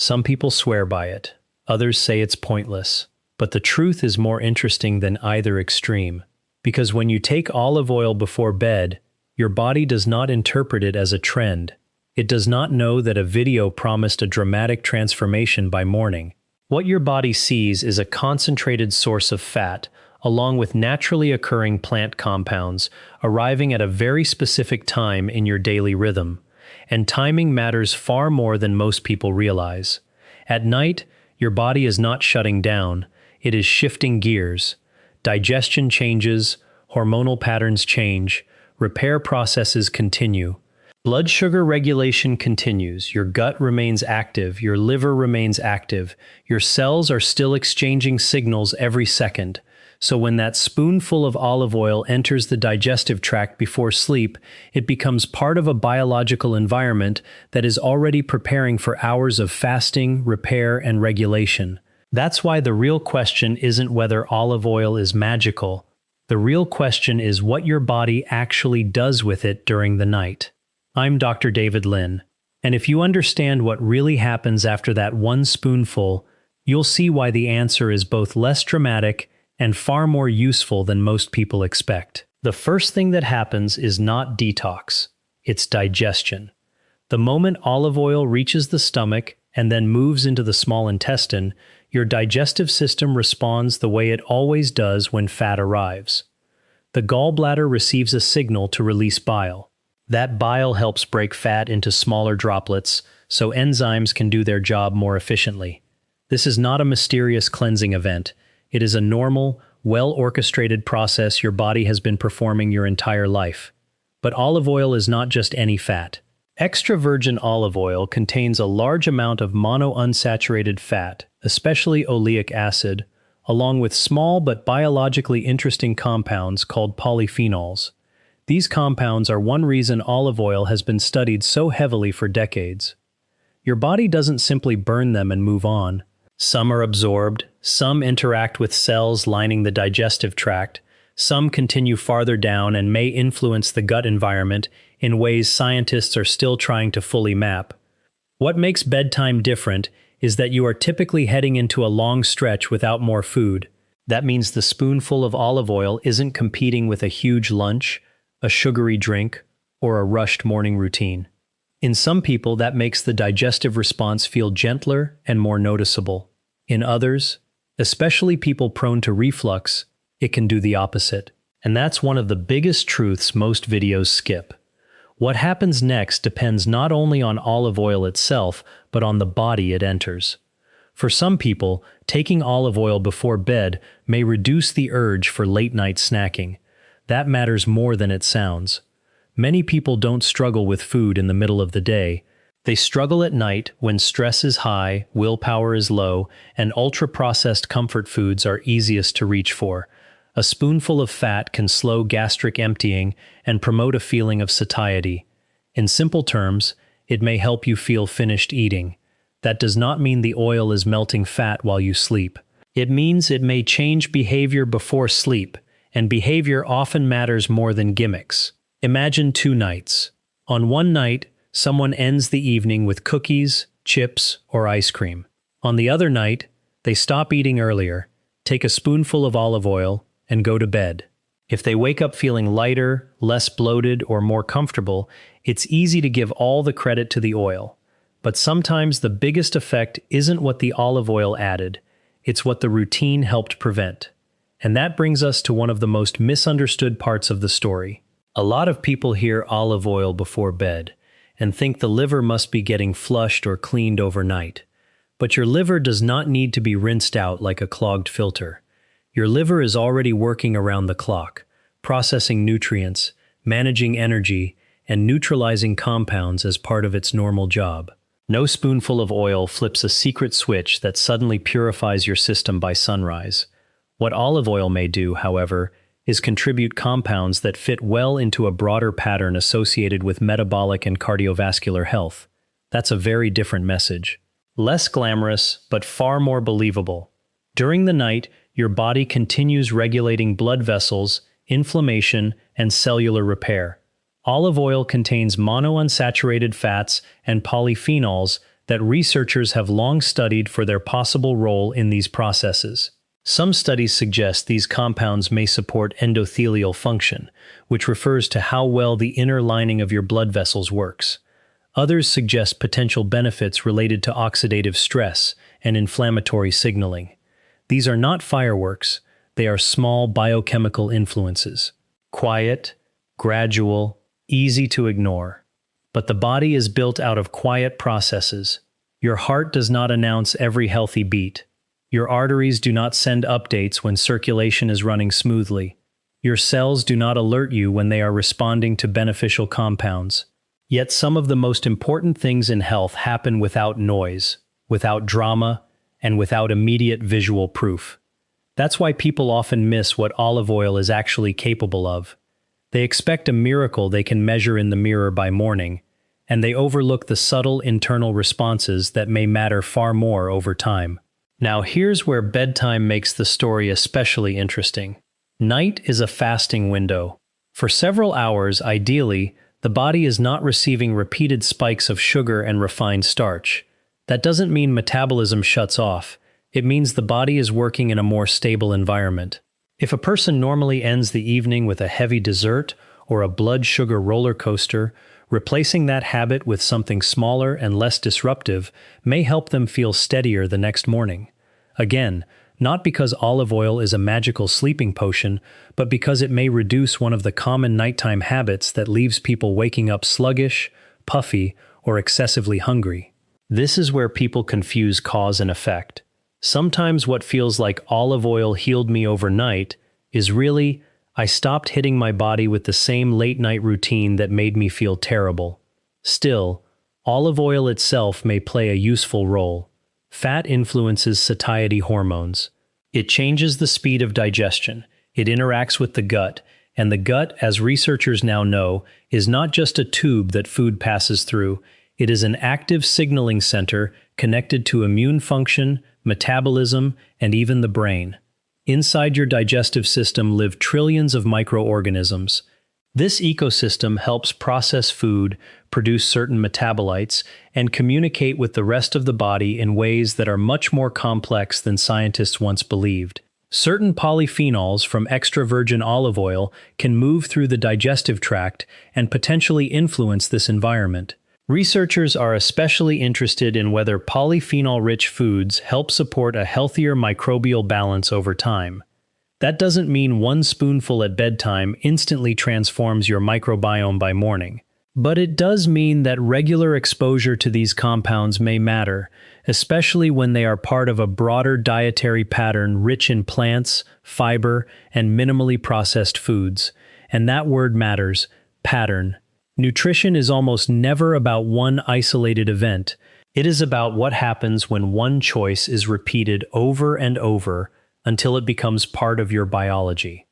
Some people swear by it. Others say it's pointless. But the truth is more interesting than either extreme. Because when you take olive oil before bed, your body does not interpret it as a trend. It does not know that a video promised a dramatic transformation by morning. What your body sees is a concentrated source of fat, along with naturally occurring plant compounds, arriving at a very specific time in your daily rhythm. And timing matters far more than most people realize. At night, your body is not shutting down, it is shifting gears. Digestion changes, hormonal patterns change, repair processes continue. Blood sugar regulation continues, your gut remains active, your liver remains active, your cells are still exchanging signals every second. So when that spoonful of olive oil enters the digestive tract before sleep, it becomes part of a biological environment that is already preparing for hours of fasting, repair, and regulation. That's why the real question isn't whether olive oil is magical. The real question is what your body actually does with it during the night. I'm Dr. David Lin, and if you understand what really happens after that one spoonful, you'll see why the answer is both less dramatic and far more useful than most people expect. The first thing that happens is not detox, it's digestion. The moment olive oil reaches the stomach and then moves into the small intestine, your digestive system responds the way it always does when fat arrives. The gallbladder receives a signal to release bile. That bile helps break fat into smaller droplets, so enzymes can do their job more efficiently. This is not a mysterious cleansing event. It is a normal, well-orchestrated process your body has been performing your entire life. But olive oil is not just any fat. Extra virgin olive oil contains a large amount of monounsaturated fat, especially oleic acid, along with small but biologically interesting compounds called polyphenols. These compounds are one reason olive oil has been studied so heavily for decades. Your body doesn't simply burn them and move on. Some are absorbed, some interact with cells lining the digestive tract, some continue farther down and may influence the gut environment in ways scientists are still trying to fully map. What makes bedtime different is that you are typically heading into a long stretch without more food. That means the spoonful of olive oil isn't competing with a huge lunch, a sugary drink, or a rushed morning routine. In some people, that makes the digestive response feel gentler and more noticeable. In others, especially people prone to reflux, it can do the opposite. And that's one of the biggest truths most videos skip. What happens next depends not only on olive oil itself, but on the body it enters. For some people, taking olive oil before bed may reduce the urge for late-night snacking. That matters more than it sounds. Many people don't struggle with food in the middle of the day. They struggle at night when stress is high, willpower is low, and ultra-processed comfort foods are easiest to reach for. A spoonful of fat can slow gastric emptying and promote a feeling of satiety. In simple terms, it may help you feel finished eating. That does not mean the oil is melting fat while you sleep. It means it may change behavior before sleep, and behavior often matters more than gimmicks. Imagine 2 nights. On one night, someone ends the evening with cookies, chips, or ice cream. On the other night, they stop eating earlier, take a spoonful of olive oil, and go to bed. If they wake up feeling lighter, less bloated, or more comfortable, it's easy to give all the credit to the oil. But sometimes the biggest effect isn't what the olive oil added, it's what the routine helped prevent. And that brings us to one of the most misunderstood parts of the story. A lot of people hear olive oil before bed and think the liver must be getting flushed or cleaned overnight. But your liver does not need to be rinsed out like a clogged filter. Your liver is already working around the clock, processing nutrients, managing energy, and neutralizing compounds as part of its normal job. No spoonful of oil flips a secret switch that suddenly purifies your system by sunrise. What olive oil may do, however, is contribute compounds that fit well into a broader pattern associated with metabolic and cardiovascular health. That's a very different message. Less glamorous, but far more believable. During the night, your body continues regulating blood vessels, inflammation, and cellular repair. Olive oil contains monounsaturated fats and polyphenols that researchers have long studied for their possible role in these processes. Some studies suggest these compounds may support endothelial function, which refers to how well the inner lining of your blood vessels works. Others suggest potential benefits related to oxidative stress and inflammatory signaling. These are not fireworks, they are small biochemical influences. Quiet, gradual, easy to ignore. But the body is built out of quiet processes. Your heart does not announce every healthy beat. Your arteries do not send updates when circulation is running smoothly. Your cells do not alert you when they are responding to beneficial compounds. Yet some of the most important things in health happen without noise, without drama, and without immediate visual proof. That's why people often miss what olive oil is actually capable of. They expect a miracle they can measure in the mirror by morning, and they overlook the subtle internal responses that may matter far more over time. Now here's where bedtime makes the story especially interesting. Night is a fasting window. For several hours, ideally, the body is not receiving repeated spikes of sugar and refined starch. That doesn't mean metabolism shuts off. It means the body is working in a more stable environment. If a person normally ends the evening with a heavy dessert or a blood sugar roller coaster, replacing that habit with something smaller and less disruptive may help them feel steadier the next morning. Again, not because olive oil is a magical sleeping potion, but because it may reduce one of the common nighttime habits that leaves people waking up sluggish, puffy, or excessively hungry. This is where people confuse cause and effect. Sometimes what feels like olive oil healed me overnight is really, I stopped hitting my body with the same late-night routine that made me feel terrible. Still, olive oil itself may play a useful role. Fat influences satiety hormones. It changes the speed of digestion, it interacts with the gut, and the gut, as researchers now know, is not just a tube that food passes through, it is an active signaling center connected to immune function, metabolism, and even the brain. Inside your digestive system live trillions of microorganisms. This ecosystem helps process food, produce certain metabolites, and communicate with the rest of the body in ways that are much more complex than scientists once believed. Certain polyphenols from extra virgin olive oil can move through the digestive tract and potentially influence this environment. Researchers are especially interested in whether polyphenol-rich foods help support a healthier microbial balance over time. That doesn't mean one spoonful at bedtime instantly transforms your microbiome by morning. But it does mean that regular exposure to these compounds may matter, especially when they are part of a broader dietary pattern rich in plants, fiber, and minimally processed foods. And that word matters, pattern. Nutrition is almost never about one isolated event. It is about what happens when one choice is repeated over and over until it becomes part of your biology.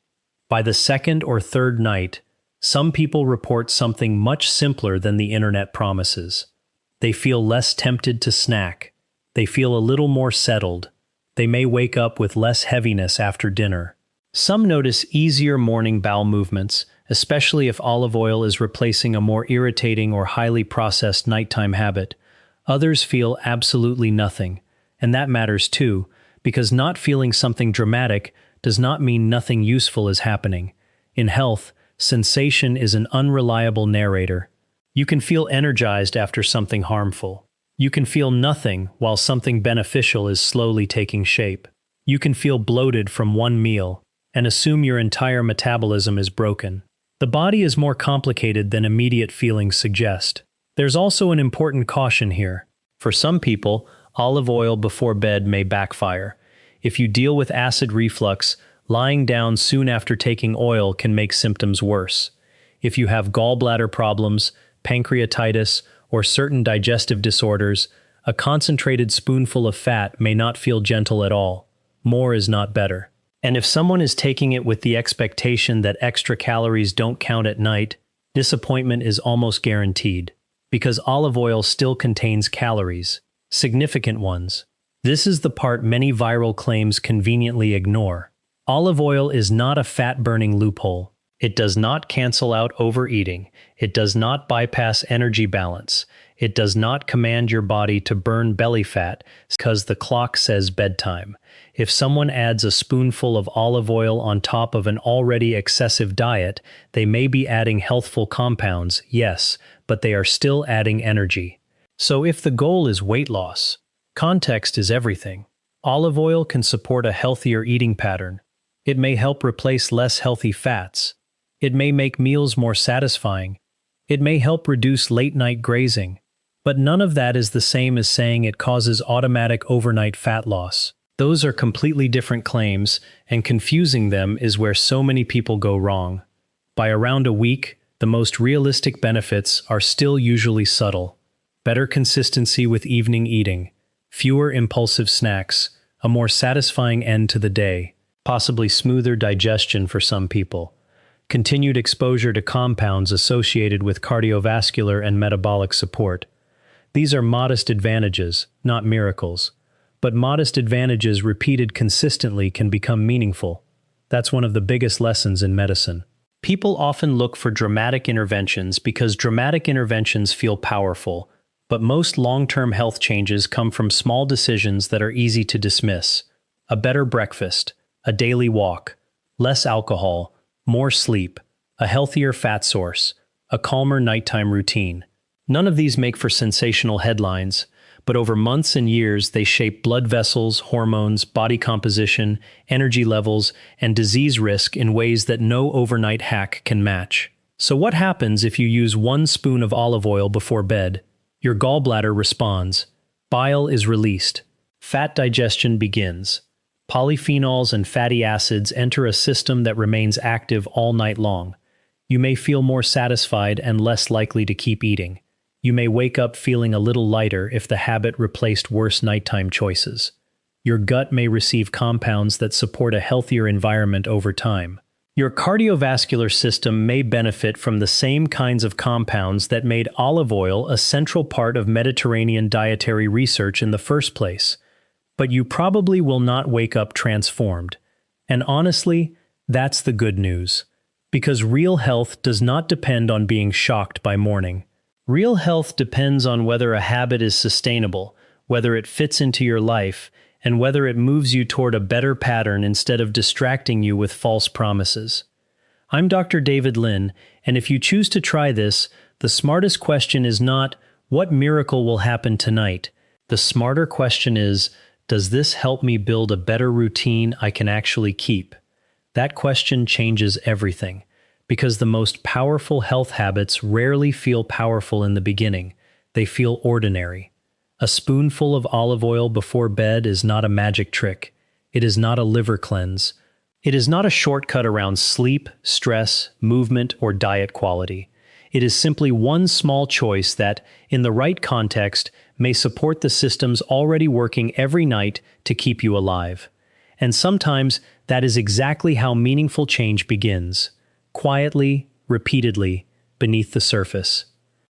By the second or third night, some people report something much simpler than the internet promises. They feel less tempted to snack. They feel a little more settled. They may wake up with less heaviness after dinner. Some notice easier morning bowel movements, especially if olive oil is replacing a more irritating or highly processed nighttime habit. Others feel absolutely nothing, and that matters too, because not feeling something dramatic does not mean nothing useful is happening. In health, sensation is an unreliable narrator. You can feel energized after something harmful. You can feel nothing while something beneficial is slowly taking shape. You can feel bloated from one meal and assume your entire metabolism is broken. The body is more complicated than immediate feelings suggest. There's also an important caution here. For some people, olive oil before bed may backfire. If you deal with acid reflux, lying down soon after taking oil can make symptoms worse. If you have gallbladder problems, pancreatitis, or certain digestive disorders, a concentrated spoonful of fat may not feel gentle at all. More is not better. And if someone is taking it with the expectation that extra calories don't count at night, disappointment is almost guaranteed, because olive oil still contains calories, significant ones. This is the part many viral claims conveniently ignore. Olive oil is not a fat-burning loophole. It does not cancel out overeating. It does not bypass energy balance. It does not command your body to burn belly fat because the clock says bedtime. If someone adds a spoonful of olive oil on top of an already excessive diet, they may be adding healthful compounds, yes, but they are still adding energy. So if the goal is weight loss, context is everything. Olive oil can support a healthier eating pattern. It may help replace less healthy fats. It may make meals more satisfying. It may help reduce late-night grazing. But none of that is the same as saying it causes automatic overnight fat loss. Those are completely different claims, and confusing them is where so many people go wrong. By around a week, the most realistic benefits are still usually subtle. Better consistency with evening eating, fewer impulsive snacks, a more satisfying end to the day, possibly smoother digestion for some people, continued exposure to compounds associated with cardiovascular and metabolic support. These are modest advantages, not miracles. But modest advantages repeated consistently can become meaningful. That's one of the biggest lessons in medicine. People often look for dramatic interventions because dramatic interventions feel powerful, but most long-term health changes come from small decisions that are easy to dismiss. A better breakfast, a daily walk, less alcohol, more sleep, a healthier fat source, a calmer nighttime routine. None of these make for sensational headlines, but over months and years they shape blood vessels, hormones, body composition, energy levels, and disease risk in ways that no overnight hack can match. So what happens if you use 1 spoon of olive oil before bed? Your gallbladder responds. Bile is released. Fat digestion begins. Polyphenols and fatty acids enter a system that remains active all night long. You may feel more satisfied and less likely to keep eating. You may wake up feeling a little lighter if the habit replaced worse nighttime choices. Your gut may receive compounds that support a healthier environment over time. Your cardiovascular system may benefit from the same kinds of compounds that made olive oil a central part of Mediterranean dietary research in the first place. But you probably will not wake up transformed. And honestly, that's the good news. Because real health does not depend on being shocked by morning. Real health depends on whether a habit is sustainable, whether it fits into your life, and whether it moves you toward a better pattern instead of distracting you with false promises. I'm Dr. David Lin, and if you choose to try this, the smartest question is not, what miracle will happen tonight? The smarter question is, does this help me build a better routine I can actually keep? That question changes everything. Because the most powerful health habits rarely feel powerful in the beginning. They feel ordinary. A spoonful of olive oil before bed is not a magic trick. It is not a liver cleanse. It is not a shortcut around sleep, stress, movement, or diet quality. It is simply one small choice that, in the right context, may support the systems already working every night to keep you alive. And sometimes that is exactly how meaningful change begins. Quietly, repeatedly, beneath the surface.